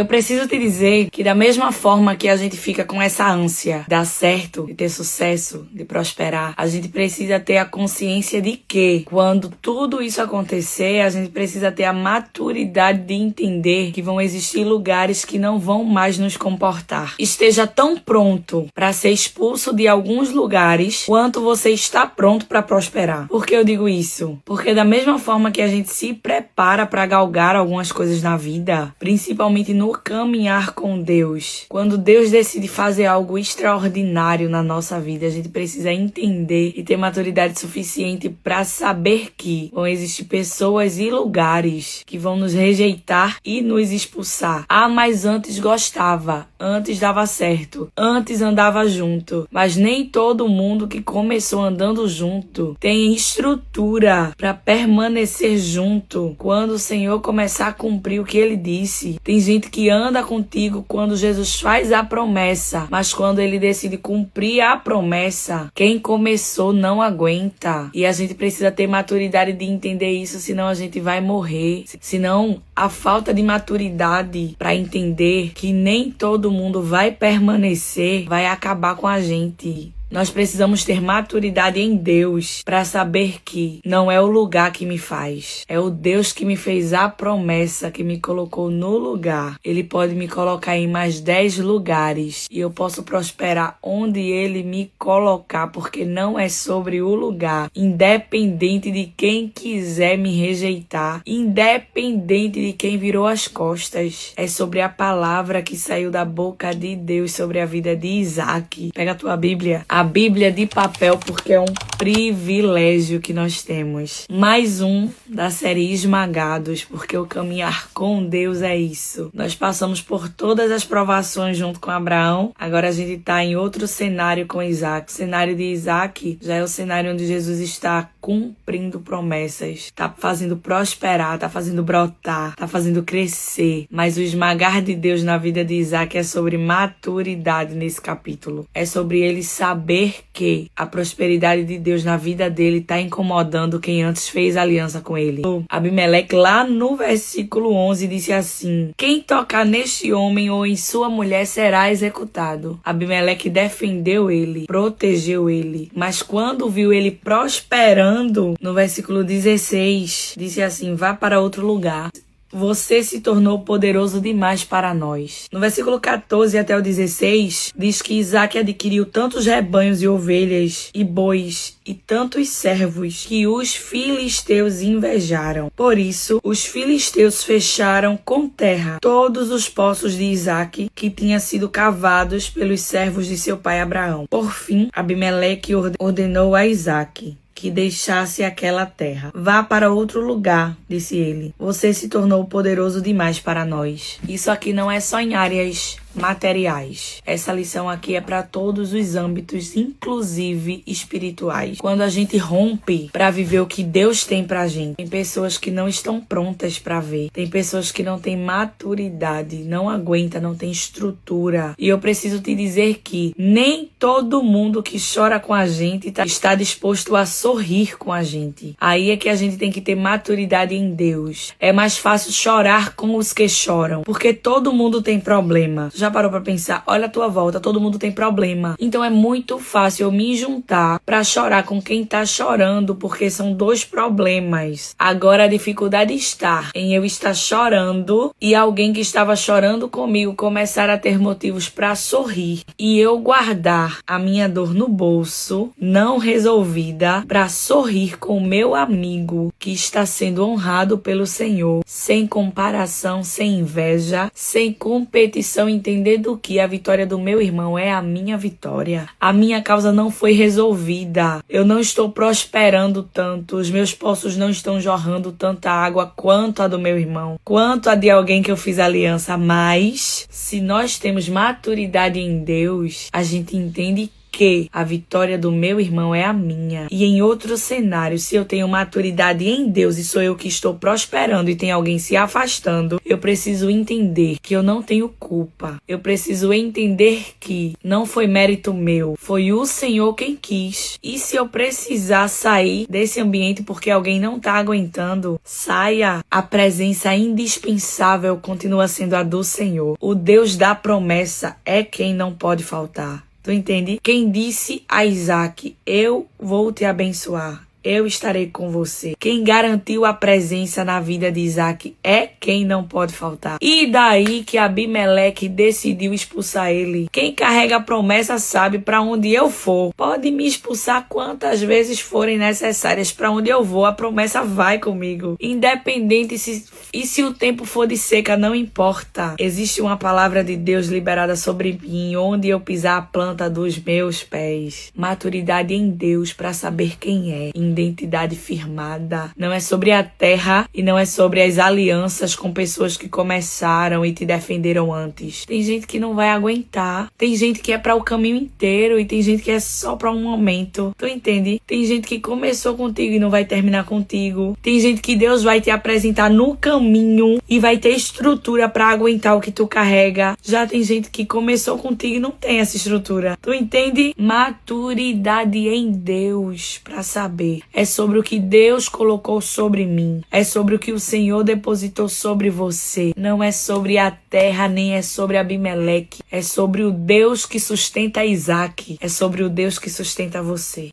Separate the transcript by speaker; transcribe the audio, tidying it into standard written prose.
Speaker 1: Eu preciso te dizer que da mesma forma que a gente fica com essa ânsia de dar certo, de ter sucesso, de prosperar, a gente precisa ter a consciência de que quando tudo isso acontecer, a gente precisa ter a maturidade de entender que vão existir lugares que não vão mais nos comportar. Esteja tão pronto para ser expulso de alguns lugares quanto você está pronto para prosperar. Por que eu digo isso? Porque da mesma forma que a gente se prepara para galgar algumas coisas na vida, principalmente no caminhar com Deus, quando Deus decide fazer algo extraordinário na nossa vida, a gente precisa entender e ter maturidade suficiente para saber que vão existir pessoas e lugares que vão nos rejeitar e nos expulsar. Ah, mas antes gostava, antes dava certo, antes andava junto, mas nem todo mundo que começou andando junto tem estrutura para permanecer junto quando o Senhor começar a cumprir o que Ele disse. Tem gente que anda contigo quando Jesus faz a promessa, mas quando Ele decide cumprir a promessa, quem começou não aguenta. E a gente precisa ter maturidade de entender isso, senão a gente vai morrer. Senão a falta de maturidade para entender que nem todo mundo vai permanecer vai acabar com a gente. Nós precisamos ter maturidade em Deus para saber que não é o lugar que me faz. É o Deus que me fez a promessa, que me colocou no lugar. Ele pode me colocar em mais 10 lugares e eu posso prosperar onde Ele me colocar, porque não é sobre o lugar. Independente de quem quiser me rejeitar, independente de quem virou as costas, é sobre a palavra que saiu da boca de Deus sobre a vida de Isaac. Pega a tua Bíblia. A Bíblia de papel, porque é um privilégio que nós temos. Mais um da série Esmagados, porque o caminhar com Deus é isso. Nós passamos por todas as provações junto com Abraão, agora a gente está em outro cenário com Isaac. O cenário de Isaac já é o cenário onde Jesus está cumprindo promessas, está fazendo prosperar, está fazendo brotar, está fazendo crescer. Mas o esmagar de Deus na vida de Isaac é sobre maturidade nesse capítulo. É sobre ele saber que a prosperidade de Deus na vida dele está incomodando quem antes fez aliança com ele. Abimeleque, lá no versículo 11, disse assim: quem tocar neste homem ou em sua mulher será executado. Abimeleque defendeu ele, protegeu ele, mas quando viu ele prosperando, no versículo 16, disse assim: vá para outro lugar. Você se tornou poderoso demais para nós. No versículo 14 até o 16, diz que Isaac adquiriu tantos rebanhos e ovelhas e bois e tantos servos que os filisteus invejaram. Por isso, os filisteus fecharam com terra todos os poços de Isaac que tinham sido cavados pelos servos de seu pai Abraão. Por fim, Abimeleque ordenou a Isaac que deixasse aquela terra. Vá para outro lugar, disse ele. Você se tornou poderoso demais para nós. Isso aqui não é só em áreas materiais. Essa lição aqui é para todos os âmbitos, inclusive espirituais. Quando a gente rompe para viver o que Deus tem pra gente, tem pessoas que não estão prontas para ver. Tem pessoas que não têm maturidade, não aguenta, não tem estrutura. E eu preciso te dizer que nem todo mundo que chora com a gente está disposto a sorrir com a gente. Aí é que a gente tem que ter maturidade em Deus. É mais fácil chorar com os que choram, porque todo mundo tem problema. Já parou pra pensar? Olha a tua volta, todo mundo tem problema. Então é muito fácil eu me juntar pra chorar com quem tá chorando, porque são dois problemas. Agora a dificuldade está em eu estar chorando e alguém que estava chorando comigo começar a ter motivos pra sorrir e eu guardar a minha dor no bolso, não resolvida, pra sorrir com o meu amigo que está sendo honrado pelo Senhor, sem comparação, sem inveja, sem competição, entendendo que a vitória do meu irmão é a minha vitória. A minha causa não foi resolvida. Eu não estou prosperando tanto. Os meus poços não estão jorrando tanta água quanto a do meu irmão, quanto a de alguém que eu fiz aliança. Mas, se nós temos maturidade em Deus, a gente entende que a vitória do meu irmão é a minha. E em outro cenário, se eu tenho maturidade em Deus e sou eu que estou prosperando e tem alguém se afastando, eu preciso entender que eu não tenho culpa. Eu preciso entender que não foi mérito meu, foi o Senhor quem quis. E se eu precisar sair desse ambiente porque alguém não tá aguentando, saia. A presença indispensável continua sendo a do Senhor. O Deus da promessa é quem não pode faltar. Tu entende? Quem disse a Isaac, eu vou te abençoar, eu estarei com você. Quem garantiu a presença na vida de Isaac é quem não pode faltar. E daí que Abimeleque decidiu expulsar ele. Quem carrega a promessa sabe para onde eu for. Pode me expulsar quantas vezes forem necessárias. Para onde eu vou, a promessa vai comigo. Independente se o tempo for de seca, não importa. Existe uma palavra de Deus liberada sobre mim, onde eu pisar a planta dos meus pés. Maturidade em Deus para saber quem é. Identidade firmada. Não é sobre a terra e não é sobre as alianças com pessoas que começaram e te defenderam antes. Tem gente que não vai aguentar. Tem gente que é para o caminho inteiro e tem gente que é só para um momento. Tu entende? Tem gente que começou contigo e não vai terminar contigo. Tem gente que Deus vai te apresentar no caminho e vai ter estrutura para aguentar o que tu carrega. Já tem gente que começou contigo e não tem essa estrutura. Tu entende? Maturidade em Deus para saber. É sobre o que Deus colocou sobre mim. É sobre o que o Senhor depositou sobre você. Não é sobre a terra, nem é sobre Abimeleque. É sobre o Deus que sustenta Isaac. É sobre o Deus que sustenta você.